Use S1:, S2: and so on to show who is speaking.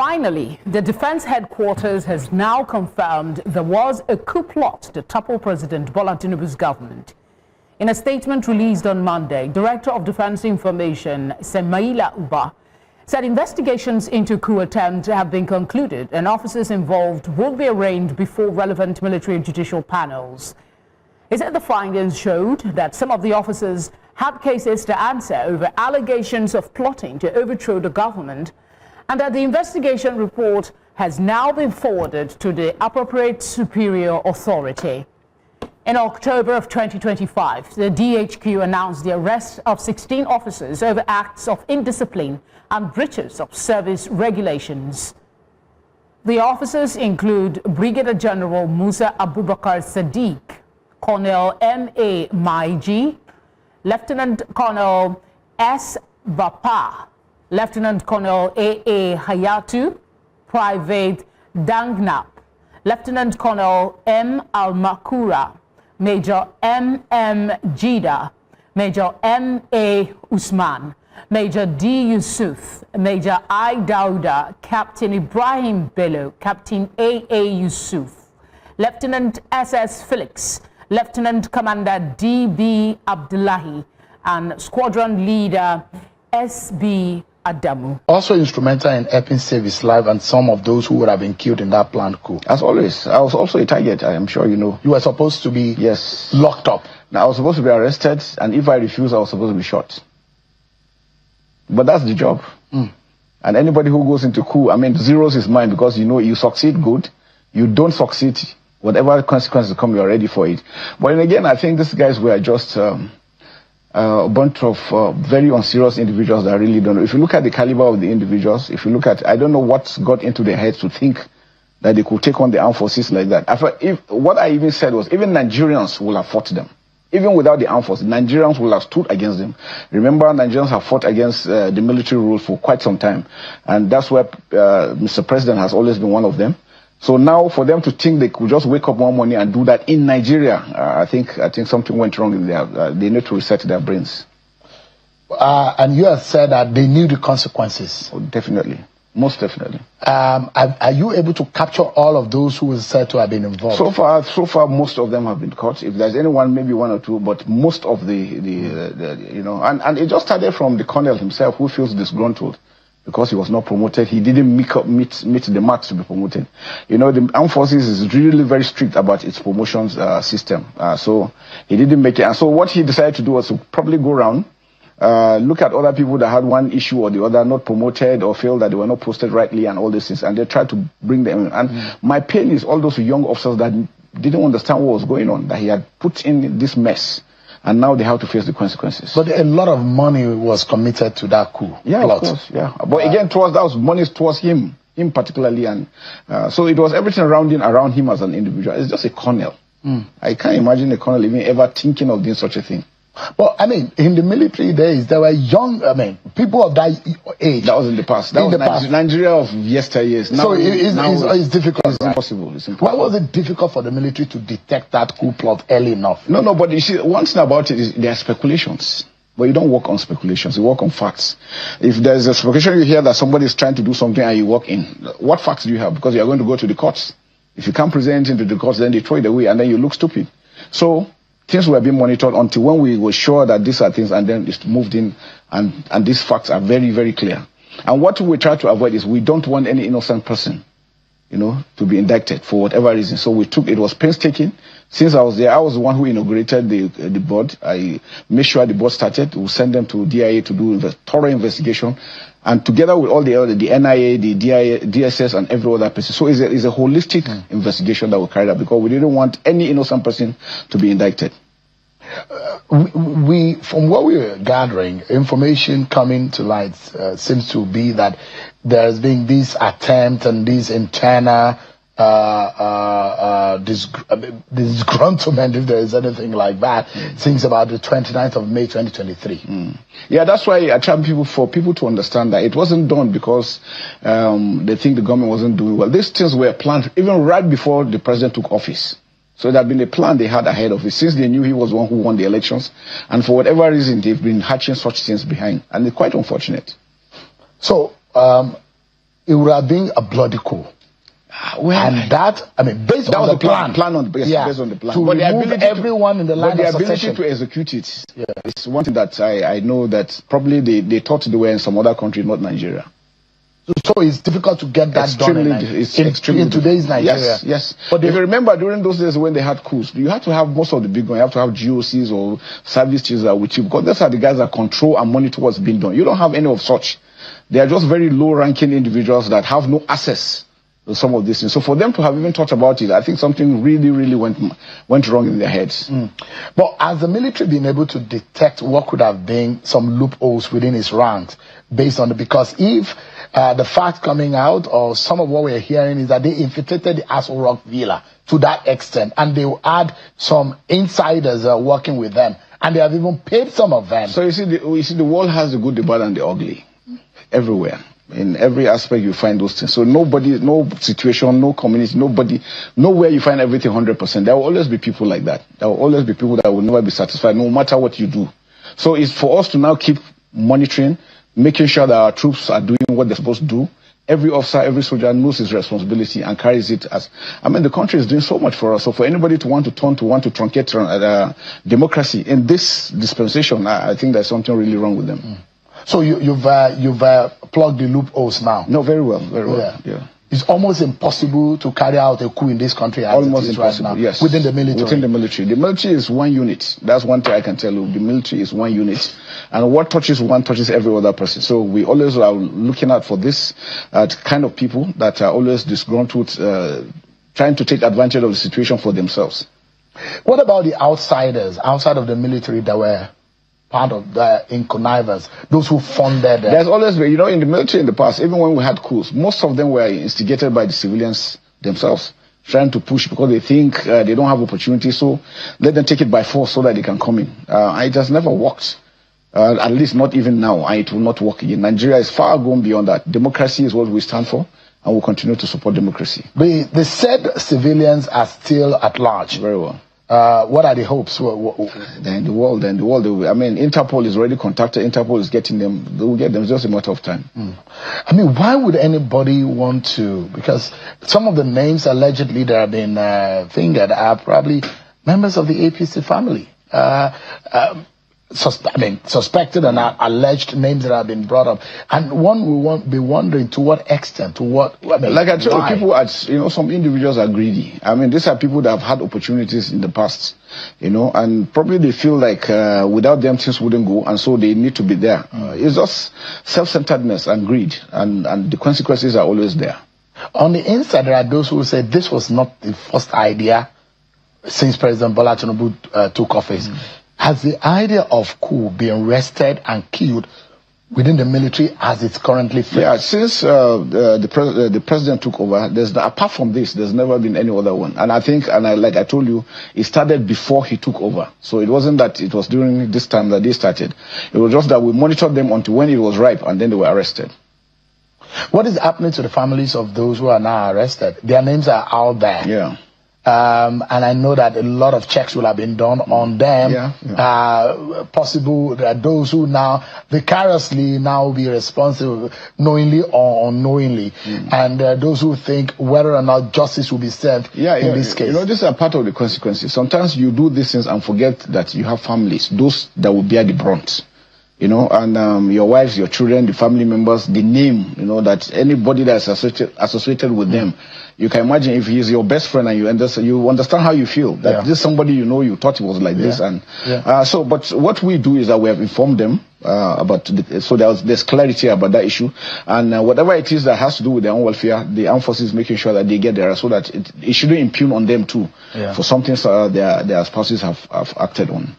S1: Finally, the defense headquarters has now confirmed there was a coup plot to topple President Bola Tinubu's government. In a statement released on Monday, Director of Defense Information, Semaila Uba, said investigations into coup attempt have been concluded and officers involved will be arraigned before relevant military and judicial panels. He said the findings showed that some of the officers had cases to answer over allegations of plotting to overthrow the government, and that the investigation report has now been forwarded to the appropriate superior authority. In October of 2025, the DHQ announced the arrest of 16 officers over acts of indiscipline and breaches of service regulations. The officers include Brigadier General Musa Abubakar Sadiq, Colonel M.A. Maiji, Lieutenant Colonel S. Bapa, Lieutenant Colonel A.A. Hayatu, Private Dangnap, Lieutenant Colonel M. Al-Makura, Major M.M. Jida, Major M.A. Usman, Major D. Yusuf, Major I. Dauda, Captain Ibrahim Bello, Captain A.A. Yusuf, Lieutenant S.S. Felix, Lieutenant Commander D.B. Abdullahi, and Squadron Leader S.B. Adamu.
S2: Also instrumental in helping save his life and some of those who would have been killed in that planned coup.
S3: As always, I was also a target, I am sure you know.
S2: You were supposed to be locked up.
S3: Now, I was supposed to be arrested, and if I refuse, I was supposed to be shot. But that's the job. And anybody who goes into coup, I mean, zeroes his mind, because you know you succeed, good. You don't succeed, whatever consequences come, you're ready for it. But then again, I think these guys were just a bunch of very unserious individuals that really don't know. If you look at the caliber of the individuals, if you look at, I don't know what got into their heads to think that they could take on the armed forces like that. What I even said was, even Nigerians will have fought them. Even without the armed forces, Nigerians will have stood against them. Remember, Nigerians have fought against the military rule for quite some time. And that's where Mr. President has always been one of them. So now for them to think they could just wake up one morning and do that in Nigeria, I think something went wrong in there. They need to reset their brains.
S2: And you have said that they knew the consequences.
S3: Oh, definitely. Most definitely.
S2: Are you able to capture all of those who is said to have been involved?
S3: So far, most of them have been caught. If there's anyone, maybe one or two, but most of the you know, and it just started from the colonel himself, who feels disgruntled because he was not promoted. He didn't meet the marks to be promoted. You know, the armed forces is really very strict about its promotions system. So he didn't make it. And so what he decided to do was to probably go around, look at other people that had one issue or the other, not promoted or felt that they were not posted rightly and all these things, and they tried to bring them in. And my pain is all those young officers that didn't understand what was going on, that he had put in this mess, and now they have to face the consequences.
S2: But a lot of money was committed to that coup.
S3: Yeah, plot. Of course, yeah. But again, that was money towards him particularly, and so it was everything around him as an individual. It's just a colonel. I can't imagine a colonel even ever thinking of doing such a thing.
S2: Well, I mean, in the military days, there were young, people of that age.
S3: That was in the past. That was Nigeria of yesteryears. Now,
S2: so it's difficult.
S3: It's impossible. It's impossible.
S2: Why was it difficult for the military to detect that coup plot early enough?
S3: No, but you see, one thing about it is there are speculations. But you don't work on speculations, you work on facts. If there's a speculation, you hear that somebody is trying to do something and you work in, what facts do you have? Because you're going to go to the courts. If you can't present anything to the courts, then they throw it away and then you look stupid. So things were being monitored until when we were sure that these are things, and then it's moved in, and these facts are very, very clear. And what we try to avoid is we don't want any innocent person, you know, to be indicted for whatever reason. So it was painstaking. Since I was there, I was the one who inaugurated the board. I made sure the board started. We'll send them to DIA to do thorough investigation, and together with all the other, the NIA, the DIA, DSS, and every other person. So it's a holistic investigation that we carried out, because we didn't want any innocent person to be indicted.
S2: From what we're gathering, information coming to light seems to be that there's been this attempt and this internal disgruntlement, if there is anything like that, since about the 29th of May 2023.
S3: Yeah, that's why I try for people to understand that it wasn't done because they think the government wasn't doing well. These things were planned even right before the president took office. So it had been a plan they had ahead of it, since they knew he was the one who won the elections. And for whatever reason, they've been hatching such things behind. And it's quite unfortunate.
S2: So, it would have been a bloody coup.
S3: Well,
S2: And that, I mean, based on the plan.
S3: Based on the plan.
S2: To remove everyone in the line of succession.
S3: But the ability to execute it is one thing that I know that probably they thought they were in some other country, not Nigeria.
S2: So it's difficult to get that done in today's Nigeria.
S3: Yes. But if you remember, during those days when they had coups, you had to have most of the big ones. You have to have GOCs or service chiefs with you, because those are the guys that control and monitor what's being done. You don't have any of such. They are just very low-ranking individuals that have no access to some of these things. So for them to have even thought about it, I think something really, really went wrong in their heads.
S2: But has the military been able to detect what could have been some loopholes within its ranks based on because if the fact coming out or some of what we're hearing is that they infiltrated the Aso Rock Villa to that extent, and they had some insiders working with them, and they have even paid some of them.
S3: So you see, the world has the good, the bad, and the ugly everywhere. In every aspect, you find those things. So nobody, no situation, no community, nowhere you find everything 100%. There will always be people like that. There will always be people that will never be satisfied, no matter what you do. So it's for us to now keep monitoring, making sure that our troops are doing what they're supposed to do. Every officer, every soldier knows his responsibility and carries it as, I mean, the country is doing so much for us. So for anybody to want to truncate democracy in this dispensation, I think there's something really wrong with them.
S2: So you've plugged the loopholes now.
S3: No, very well. Yeah.
S2: It's almost impossible to carry out a coup in this country as
S3: almost
S2: it is
S3: impossible,
S2: right now.
S3: yes.
S2: Within the military.
S3: Within the military. The military is one unit. That's one thing I can tell you. The military is one unit. And what touches one touches every other person. So we always are looking out for this kind of people that are always disgruntled, trying to take advantage of the situation for themselves.
S2: What about the outsiders outside of the military that were part of the connivers, those who funded them?
S3: There's always been, in the military in the past, even when we had coups, most of them were instigated by the civilians themselves, trying to push because they think they don't have opportunity, so let them take it by force so that they can come in. It has never worked, at least not even now, and it will not work again. Nigeria is far gone beyond that. Democracy is what we stand for, and we'll continue to support democracy.
S2: They said civilians are still at large.
S3: Very well.
S2: What are the hopes?
S3: Then the world, I mean, Interpol is already contacted. Interpol is getting them. They will get them. It's just a matter of time.
S2: I mean, why would anybody want to? Because some of the names allegedly that have been fingered are probably members of the APC family. Suspected and alleged names that have been brought up, and one will be wondering to what extent, like I told you,
S3: people some individuals are greedy. I mean, these are people that have had opportunities in the past, and probably they feel like without them things wouldn't go, and so they need to be there. It's just self-centeredness and greed, and the consequences are always there.
S2: On the inside, there are those who say this was not the first idea since President Bola Tinubu took office. Has the idea of coup been wrested and killed within the military as it's currently framed?
S3: Yeah, since the president took over, apart from this, there's never been any other one. And I think, like I told you, it started before he took over. So it wasn't that it was during this time that they started. It was just that we monitored them until when it was ripe, and then they were arrested.
S2: What is happening to the families of those who are now arrested? Their names are out there.
S3: Yeah.
S2: And I know that a lot of checks will have been done on them. Possible that those who now vicariously now be responsible, knowingly or unknowingly, and those who think whether or not justice will be served in this case.
S3: These are part of the consequences. Sometimes you do these things and forget that you have families, those that will bear the brunt. And your wives, your children, the family members, the name, that anybody that's associated with them. You can imagine if he's your best friend and you understand how you feel, that this somebody you thought it was like this. And but what we do is that we have informed them about so there's clarity about that issue. And whatever it is that has to do with their own welfare, the armed forces making sure that they get there so that it shouldn't impugn on them too for something their spouses have acted on.